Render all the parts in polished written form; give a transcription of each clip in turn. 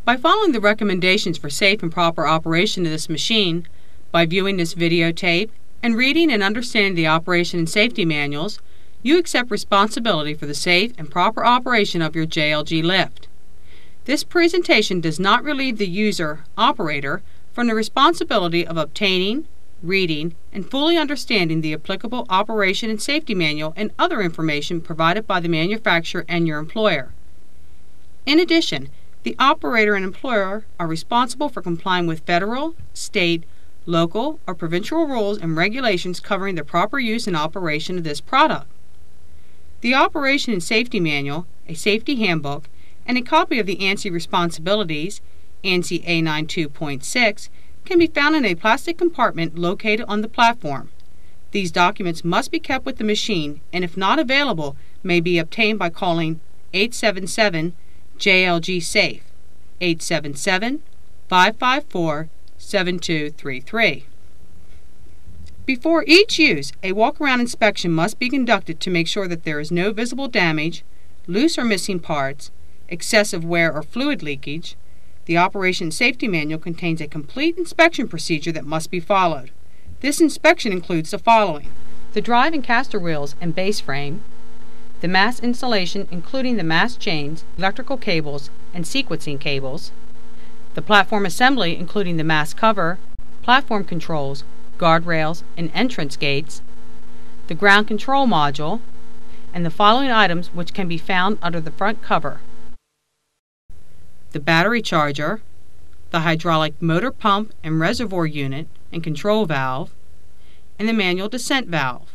By following the recommendations for safe and proper operation of this machine, by viewing this videotape, and reading and understanding the operation and safety manuals, you accept responsibility for the safe and proper operation of your JLG lift. This presentation does not relieve the user, operator, from the responsibility of obtaining, reading, and fully understanding the applicable operation and safety manual and other information provided by the manufacturer and your employer. In addition, the operator and employer are responsible for complying with federal, state, local, or provincial rules and regulations covering the proper use and operation of this product. The Operation and Safety Manual, a safety handbook, and a copy of the ANSI Responsibilities, ANSI A92.6, can be found in a plastic compartment located on the platform. These documents must be kept with the machine and, if not available, may be obtained by calling 877-JLG-SAFE, 877-554-7233. Before each use, a walk-around inspection must be conducted to make sure that there is no visible damage, loose or missing parts, excessive wear or fluid leakage. The Operation Safety Manual contains a complete inspection procedure that must be followed. This inspection includes the following: the drive and caster wheels and base frame, the mast installation including the mast chains, electrical cables, and sequencing cables, the platform assembly including the mast cover, platform controls, guardrails, and entrance gates, the ground control module, and the following items which can be found under the front cover: the battery charger, the hydraulic motor pump and reservoir unit and control valve, and the manual descent valve.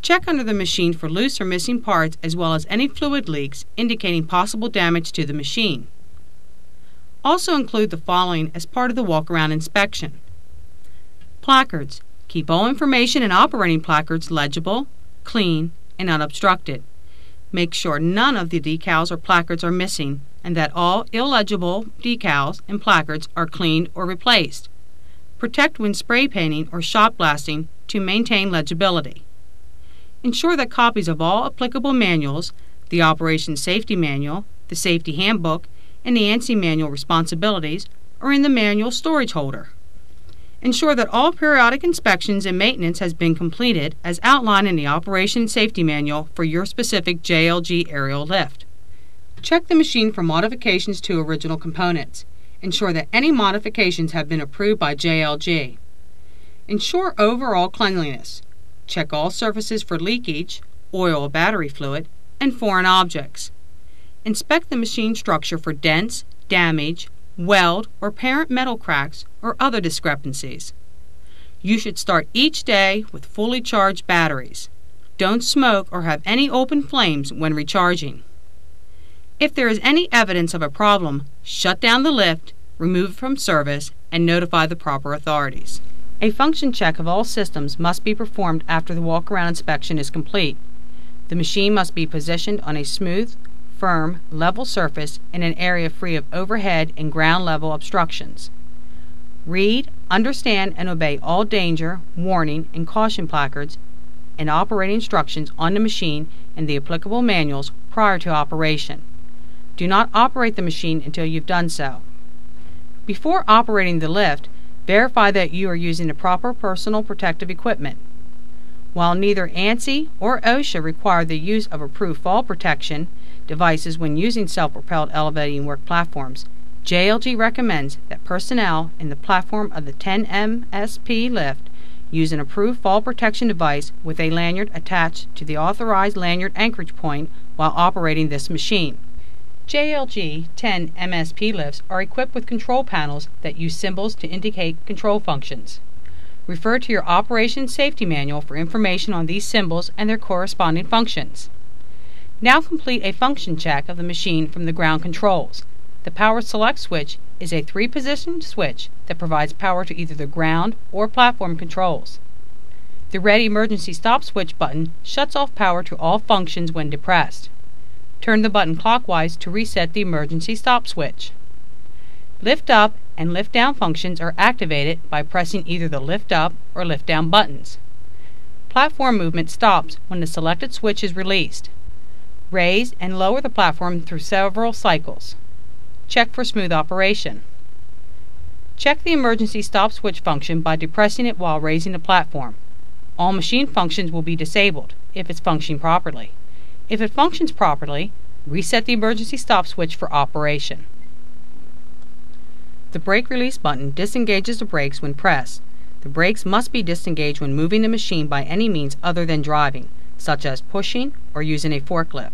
Check under the machine for loose or missing parts as well as any fluid leaks indicating possible damage to the machine. Also include the following as part of the walk-around inspection: placards. Keep all information and operating placards legible, clean, and unobstructed. Make sure none of the decals or placards are missing and that all illegible decals and placards are cleaned or replaced. Protect when spray painting or shot blasting to maintain legibility. Ensure that copies of all applicable manuals, the Operation Safety Manual, the Safety Handbook, and the ANSI Manual Responsibilities are in the manual storage holder. Ensure that all periodic inspections and maintenance has been completed as outlined in the Operation Safety Manual for your specific JLG aerial lift. Check the machine for modifications to original components. Ensure that any modifications have been approved by JLG. Ensure overall cleanliness. Check all surfaces for leakage, oil or battery fluid, and foreign objects. Inspect the machine structure for dents, damage, weld, or parent metal cracks or other discrepancies. You should start each day with fully charged batteries. Don't smoke or have any open flames when recharging. If there is any evidence of a problem, shut down the lift, remove it from service, and notify the proper authorities. A function check of all systems must be performed after the walk-around inspection is complete. The machine must be positioned on a smooth, firm, level surface in an area free of overhead and ground level obstructions. Read, understand, and obey all danger, warning, and caution placards and operating instructions on the machine and the applicable manuals prior to operation. Do not operate the machine until you've done so. Before operating the lift, verify that you are using the proper personal protective equipment. While neither ANSI or OSHA require the use of approved fall protection devices when using self-propelled elevating work platforms, JLG recommends that personnel in the platform of the 10 MSP lift use an approved fall protection device with a lanyard attached to the authorized lanyard anchorage point while operating this machine. JLG 10 MSP lifts are equipped with control panels that use symbols to indicate control functions. Refer to your Operation Safety Manual for information on these symbols and their corresponding functions. Now complete a function check of the machine from the ground controls. The power select switch is a 3-position switch that provides power to either the ground or platform controls. The red emergency stop switch button shuts off power to all functions when depressed. Turn the button clockwise to reset the emergency stop switch. Lift up and lift down functions are activated by pressing either the lift up or lift down buttons. Platform movement stops when the selected switch is released. Raise and lower the platform through several cycles. Check for smooth operation. Check the emergency stop switch function by depressing it while raising the platform. All machine functions will be disabled if it's functioning properly. If it functions properly, reset the emergency stop switch for operation. The brake release button disengages the brakes when pressed. The brakes must be disengaged when moving the machine by any means other than driving, such as pushing or using a forklift.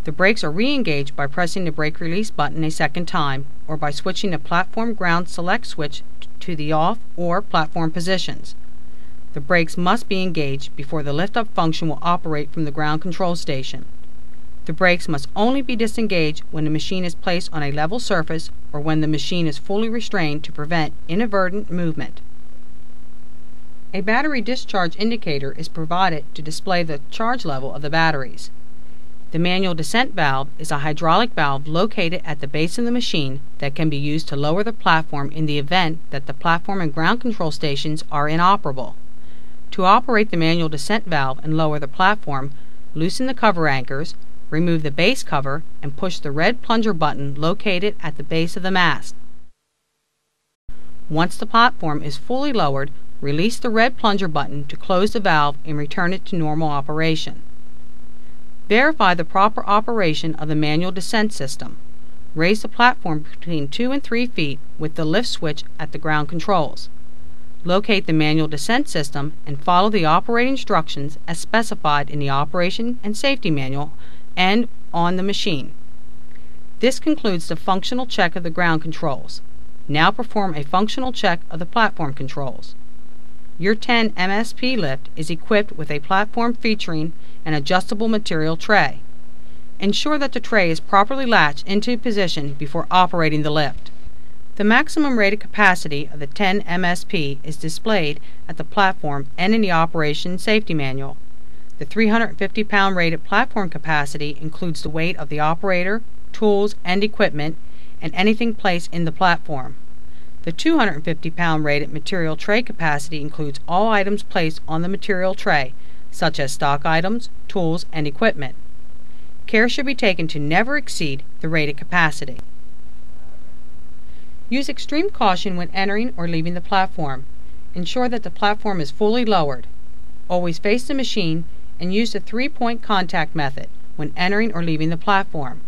The brakes are re-engaged by pressing the brake release button a second time or by switching the platform ground select switch to the off or platform positions. The brakes must be engaged before the lift-up function will operate from the ground control station. The brakes must only be disengaged when the machine is placed on a level surface or when the machine is fully restrained to prevent inadvertent movement. A battery discharge indicator is provided to display the charge level of the batteries. The manual descent valve is a hydraulic valve located at the base of the machine that can be used to lower the platform in the event that the platform and ground control stations are inoperable. To operate the manual descent valve and lower the platform, loosen the cover anchors, remove the base cover, and push the red plunger button located at the base of the mast. Once the platform is fully lowered, release the red plunger button to close the valve and return it to normal operation. Verify the proper operation of the manual descent system. Raise the platform between 2 and 3 feet with the lift switch at the ground controls. Locate the manual descent system and follow the operating instructions as specified in the Operation and Safety Manual and on the machine. This concludes the functional check of the ground controls. Now perform a functional check of the platform controls. Your 10 MSP lift is equipped with a platform featuring an adjustable material tray. Ensure that the tray is properly latched into position before operating the lift. The maximum rated capacity of the 10 MSP is displayed at the platform and in the Operation Safety Manual. The 350-pound rated platform capacity includes the weight of the operator, tools, and equipment, and anything placed in the platform. The 250-pound rated material tray capacity includes all items placed on the material tray, such as stock items, tools, and equipment. Care should be taken to never exceed the rated capacity. Use extreme caution when entering or leaving the platform. Ensure that the platform is fully lowered. Always face the machine and use the 3-point contact method when entering or leaving the platform.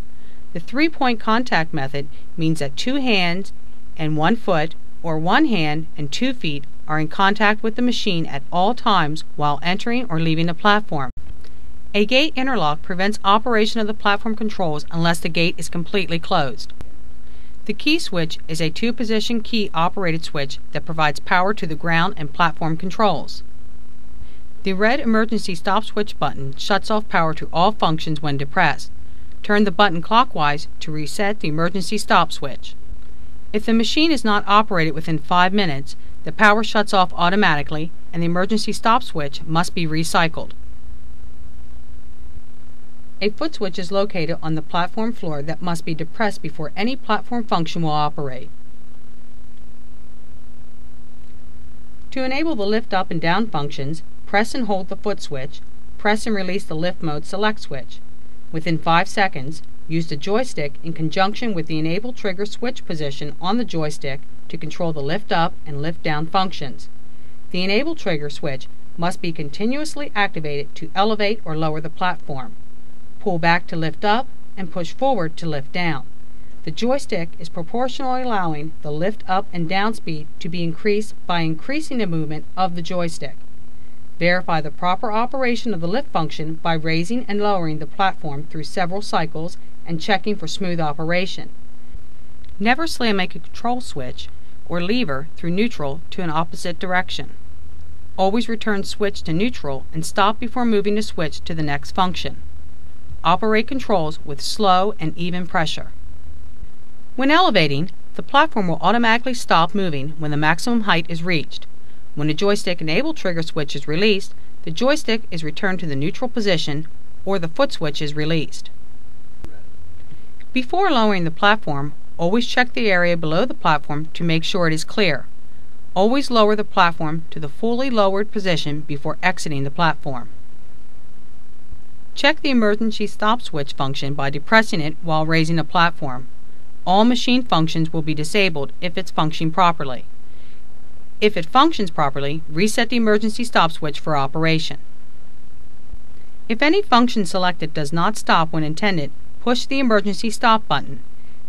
The 3-point contact method means that 2 hands and 1 foot or 1 hand and 2 feet are in contact with the machine at all times while entering or leaving the platform. A gate interlock prevents operation of the platform controls unless the gate is completely closed. The key switch is a 2-position key operated switch that provides power to the ground and platform controls. The red emergency stop switch button shuts off power to all functions when depressed. Turn the button clockwise to reset the emergency stop switch. If the machine is not operated within 5 minutes, the power shuts off automatically and the emergency stop switch must be recycled. A foot switch is located on the platform floor that must be depressed before any platform function will operate. To enable the lift up and down functions, press and hold the foot switch, press and release the lift mode select switch. Within 5 seconds, use the joystick in conjunction with the enable trigger switch position on the joystick to control the lift up and lift down functions. The enable trigger switch must be continuously activated to elevate or lower the platform. Pull back to lift up and push forward to lift down. The joystick is proportionally allowing the lift up and down speed to be increased by increasing the movement of the joystick. Verify the proper operation of the lift function by raising and lowering the platform through several cycles and checking for smooth operation. Never slam a control switch or lever through neutral to an opposite direction. Always return switch to neutral and stop before moving the switch to the next function. Operate controls with slow and even pressure. When elevating, the platform will automatically stop moving when the maximum height is reached. When the joystick enable trigger switch is released, the joystick is returned to the neutral position or the foot switch is released. Before lowering the platform, always check the area below the platform to make sure it is clear. Always lower the platform to the fully lowered position before exiting the platform. Check the emergency stop switch function by depressing it while raising a platform. All machine functions will be disabled if it's functioning properly. If it functions properly, reset the emergency stop switch for operation. If any function selected does not stop when intended, push the emergency stop button.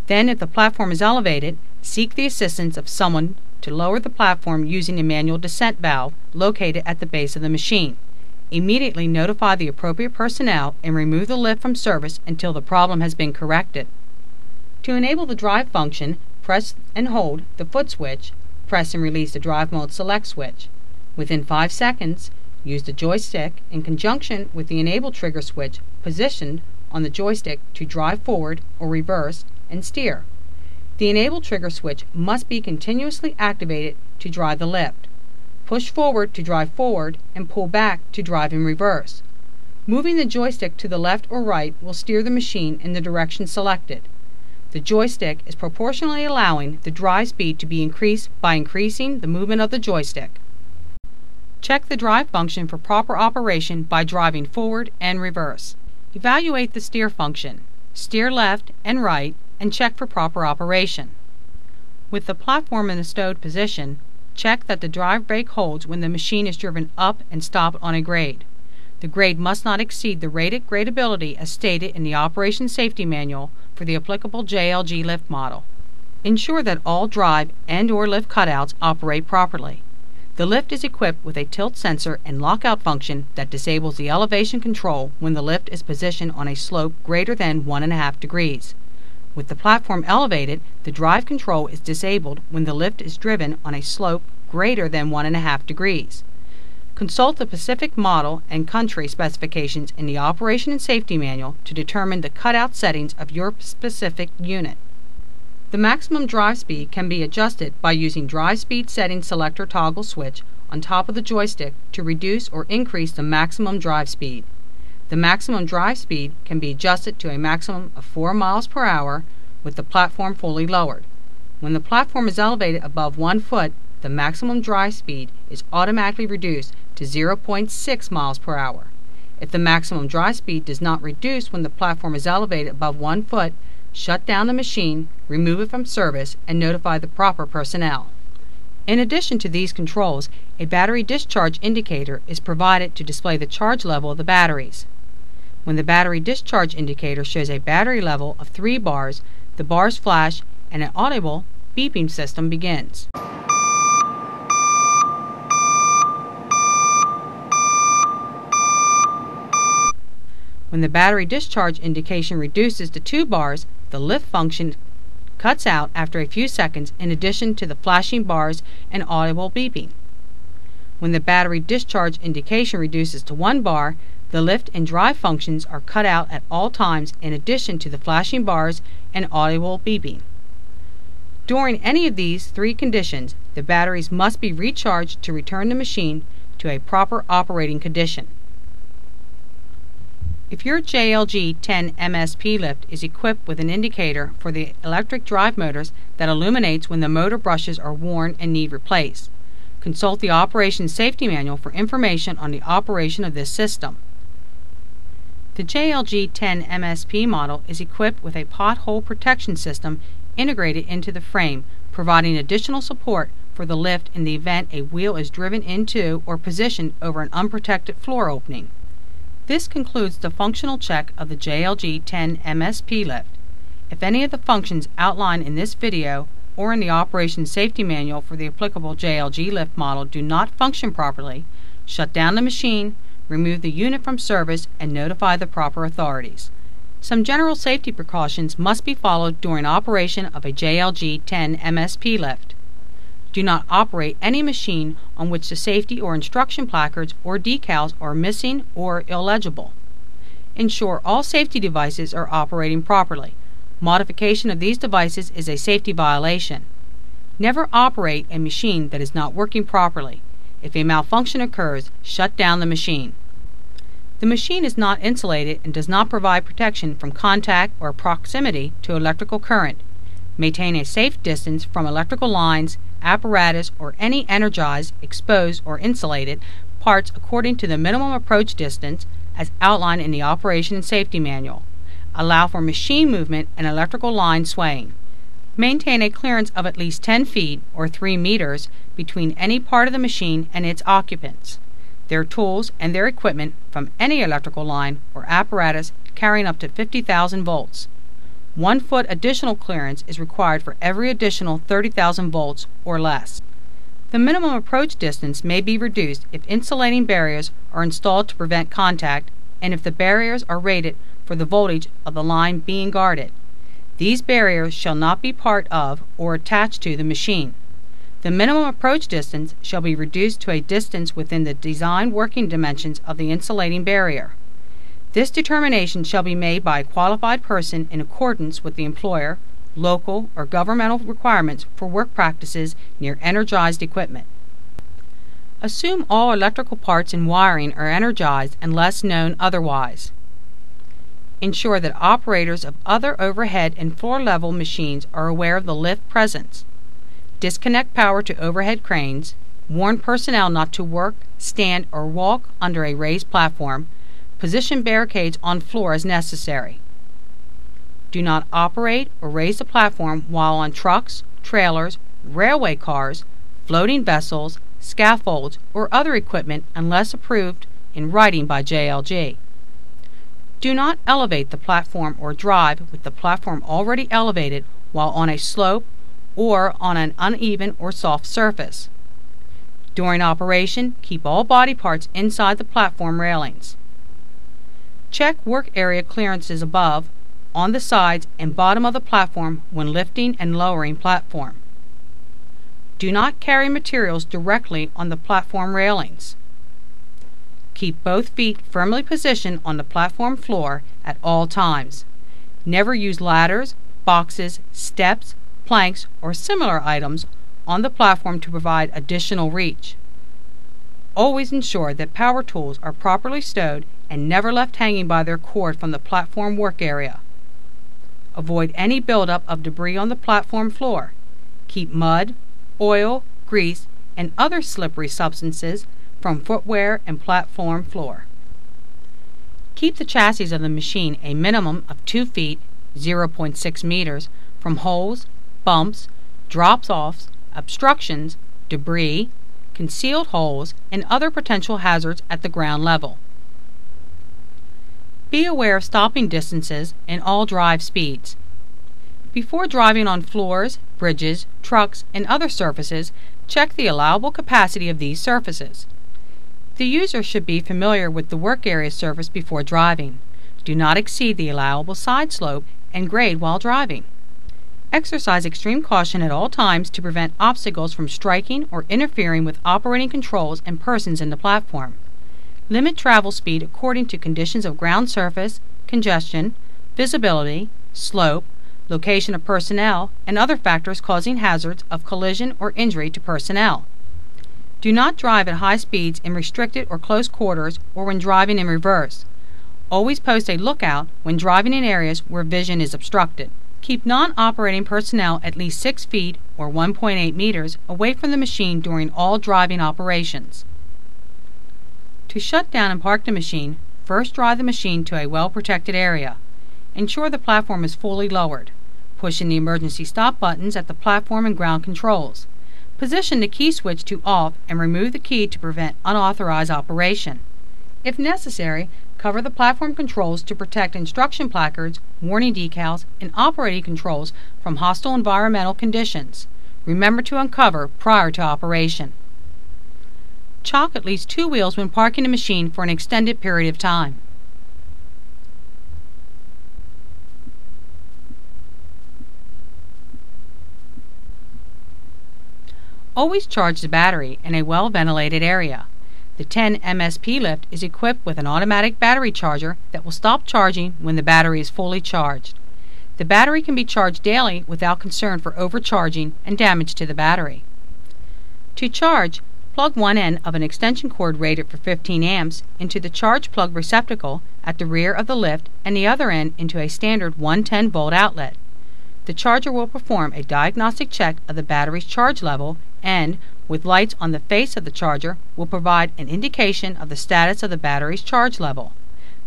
Then, if the platform is elevated, seek the assistance of someone to lower the platform using a manual descent valve located at the base of the machine. Immediately notify the appropriate personnel and remove the lift from service until the problem has been corrected. To enable the drive function, press and hold the foot switch, press and release the drive mode select switch. Within 5 seconds, use the joystick in conjunction with the enable trigger switch positioned on the joystick to drive forward or reverse and steer. The enable trigger switch must be continuously activated to drive the lift. Push forward to drive forward and pull back to drive in reverse. Moving the joystick to the left or right will steer the machine in the direction selected. The joystick is proportionally allowing the drive speed to be increased by increasing the movement of the joystick. Check the drive function for proper operation by driving forward and reverse. Evaluate the steer function. Steer left and right and check for proper operation. With the platform in a stowed position, check that the drive brake holds when the machine is driven up and stopped on a grade. The grade must not exceed the rated gradability as stated in the Operation Safety Manual for the applicable JLG lift model. Ensure that all drive and/or lift cutouts operate properly. The lift is equipped with a tilt sensor and lockout function that disables the elevation control when the lift is positioned on a slope greater than 1.5 degrees. With the platform elevated, the drive control is disabled when the lift is driven on a slope greater than 1.5 degrees. Consult the specific model and country specifications in the Operation and Safety Manual to determine the cutout settings of your specific unit. The maximum drive speed can be adjusted by using Drive Speed Setting Selector toggle switch on top of the joystick to reduce or increase the maximum drive speed. The maximum drive speed can be adjusted to a maximum of 4 miles per hour with the platform fully lowered. When the platform is elevated above 1 foot, the maximum drive speed is automatically reduced to 0.6 miles per hour. If the maximum drive speed does not reduce when the platform is elevated above 1 foot, shut down the machine, remove it from service, and notify the proper personnel. In addition to these controls, a battery discharge indicator is provided to display the charge level of the batteries. When the battery discharge indicator shows a battery level of 3 bars, the bars flash and an audible beeping system begins. When the battery discharge indication reduces to 2 bars, the lift function cuts out after a few seconds in addition to the flashing bars and audible beeping. When the battery discharge indication reduces to 1 bar, the lift and drive functions are cut out at all times in addition to the flashing bars and audible beeping. During any of these 3 conditions, the batteries must be recharged to return the machine to a proper operating condition. If your JLG 10 MSP lift is equipped with an indicator for the electric drive motors that illuminates when the motor brushes are worn and need replaced, consult the Operation Safety Manual for information on the operation of this system. The JLG 10 MSP model is equipped with a pothole protection system integrated into the frame, providing additional support for the lift in the event a wheel is driven into or positioned over an unprotected floor opening. This concludes the functional check of the JLG 10 MSP lift. If any of the functions outlined in this video or in the Operation Safety Manual for the applicable JLG lift model do not function properly, shut down the machine, remove the unit from service, and notify the proper authorities. Some general safety precautions must be followed during operation of a JLG 10 MSP lift. Do not operate any machine on which the safety or instruction placards or decals are missing or illegible. Ensure all safety devices are operating properly. Modification of these devices is a safety violation. Never operate a machine that is not working properly. If a malfunction occurs, shut down the machine. The machine is not insulated and does not provide protection from contact or proximity to electrical current. Maintain a safe distance from electrical lines, apparatus, or any energized, exposed, or insulated parts according to the minimum approach distance as outlined in the Operation and Safety Manual. Allow for machine movement and electrical line swaying. Maintain a clearance of at least 10 feet or 3 meters between any part of the machine and its occupants, their tools, and their equipment from any electrical line or apparatus carrying up to 50,000 volts. 1 foot additional clearance is required for every additional 30,000 volts or less. The minimum approach distance may be reduced if insulating barriers are installed to prevent contact and if the barriers are rated for the voltage of the line being guarded. These barriers shall not be part of or attached to the machine. The minimum approach distance shall be reduced to a distance within the design working dimensions of the insulating barrier. This determination shall be made by a qualified person in accordance with the employer, local, or governmental requirements for work practices near energized equipment. Assume all electrical parts and wiring are energized unless known otherwise. Ensure that operators of other overhead and floor-level machines are aware of the lift presence. Disconnect power to overhead cranes. Warn personnel not to work, stand, or walk under a raised platform. Position barricades on floor as necessary. Do not operate or raise the platform while on trucks, trailers, railway cars, floating vessels, scaffolds, or other equipment unless approved in writing by JLG. Do not elevate the platform or drive with the platform already elevated while on a slope or on an uneven or soft surface. During operation, keep all body parts inside the platform railings. Check work area clearances above, on the sides, and bottom of the platform when lifting and lowering platform. Do not carry materials directly on the platform railings. Keep both feet firmly positioned on the platform floor at all times. Never use ladders, boxes, steps, planks, or similar items on the platform to provide additional reach. Always ensure that power tools are properly stowed and never left hanging by their cord from the platform work area. Avoid any buildup of debris on the platform floor. Keep mud, oil, grease, and other slippery substances from footwear and platform floor. Keep the chassis of the machine a minimum of 2 feet, 0.6 meters, from holes, bumps, drops-offs, obstructions, debris, concealed holes, and other potential hazards at the ground level. Be aware of stopping distances and all drive speeds. Before driving on floors, bridges, trucks, and other surfaces, check the allowable capacity of these surfaces. The user should be familiar with the work area surface before driving. Do not exceed the allowable side slope and grade while driving. Exercise extreme caution at all times to prevent obstacles from striking or interfering with operating controls and persons in the platform. Limit travel speed according to conditions of ground surface, congestion, visibility, slope, location of personnel, and other factors causing hazards of collision or injury to personnel. Do not drive at high speeds in restricted or close quarters or when driving in reverse. Always post a lookout when driving in areas where vision is obstructed. Keep non-operating personnel at least 6 feet or 1.8 meters away from the machine during all driving operations. To shut down and park the machine, first drive the machine to a well-protected area. Ensure the platform is fully lowered. Push in the emergency stop buttons at the platform and ground controls. Position the key switch to off and remove the key to prevent unauthorized operation. If necessary, cover the platform controls to protect instruction placards, warning decals, and operating controls from hostile environmental conditions. Remember to uncover prior to operation. Chalk at least 2 wheels when parking the machine for an extended period of time. Always charge the battery in a well-ventilated area. The 10 MSP lift is equipped with an automatic battery charger that will stop charging when the battery is fully charged. The battery can be charged daily without concern for overcharging and damage to the battery. To charge, plug one end of an extension cord rated for 15 amps into the charge plug receptacle at the rear of the lift and the other end into a standard 110-volt outlet. The charger will perform a diagnostic check of the battery's charge level and, with lights on the face of the charger, will provide an indication of the status of the battery's charge level.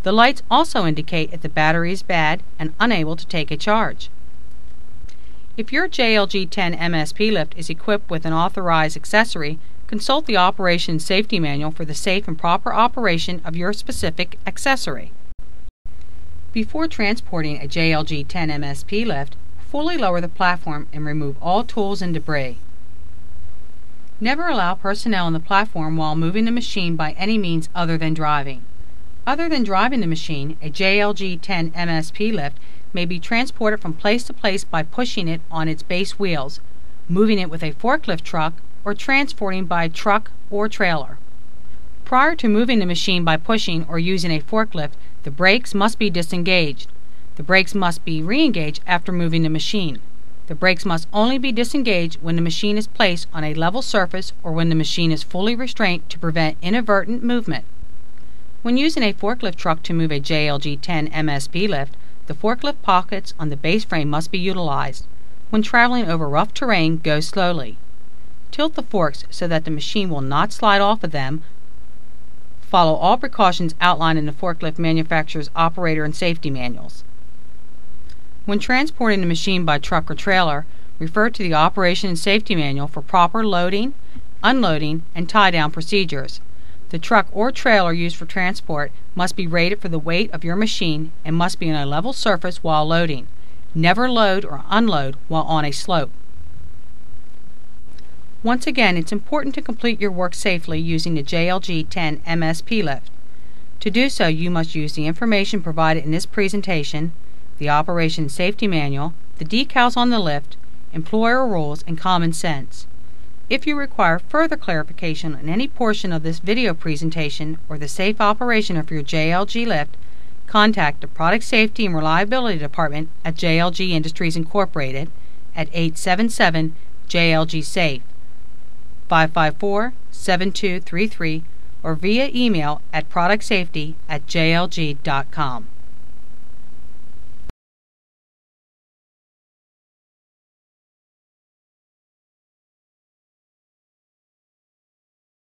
The lights also indicate if the battery is bad and unable to take a charge. If your JLG 10 MSP lift is equipped with an authorized accessory, consult the Operation Safety Manual for the safe and proper operation of your specific accessory. Before transporting a JLG 10 MSP lift, fully lower the platform and remove all tools and debris. Never allow personnel on the platform while moving the machine by any means other than driving. Other than driving the machine, a JLG 10 MSP lift may be transported from place to place by pushing it on its base wheels, moving it with a forklift truck, or transporting by truck or trailer. Prior to moving the machine by pushing or using a forklift, the brakes must be disengaged. The brakes must be re-engaged after moving the machine. The brakes must only be disengaged when the machine is placed on a level surface or when the machine is fully restrained to prevent inadvertent movement. When using a forklift truck to move a JLG 10 MSP lift, the forklift pockets on the base frame must be utilized. When traveling over rough terrain, go slowly. Tilt the forks so that the machine will not slide off of them. Follow all precautions outlined in the forklift manufacturer's operator and safety manuals. When transporting the machine by truck or trailer, refer to the Operation and Safety Manual for proper loading, unloading, and tie-down procedures. The truck or trailer used for transport must be rated for the weight of your machine and must be on a level surface while loading. Never load or unload while on a slope. Once again, it's important to complete your work safely using the JLG 10 MSP lift. To do so, you must use the information provided in this presentation, the Operation Safety Manual, the decals on the lift, employer rules, and common sense. If you require further clarification on any portion of this video presentation or the safe operation of your JLG lift, contact the Product Safety and Reliability Department at JLG Industries Incorporated at 877 JLG SAFE, 554-7233, or via email at productsafety@jlg.com.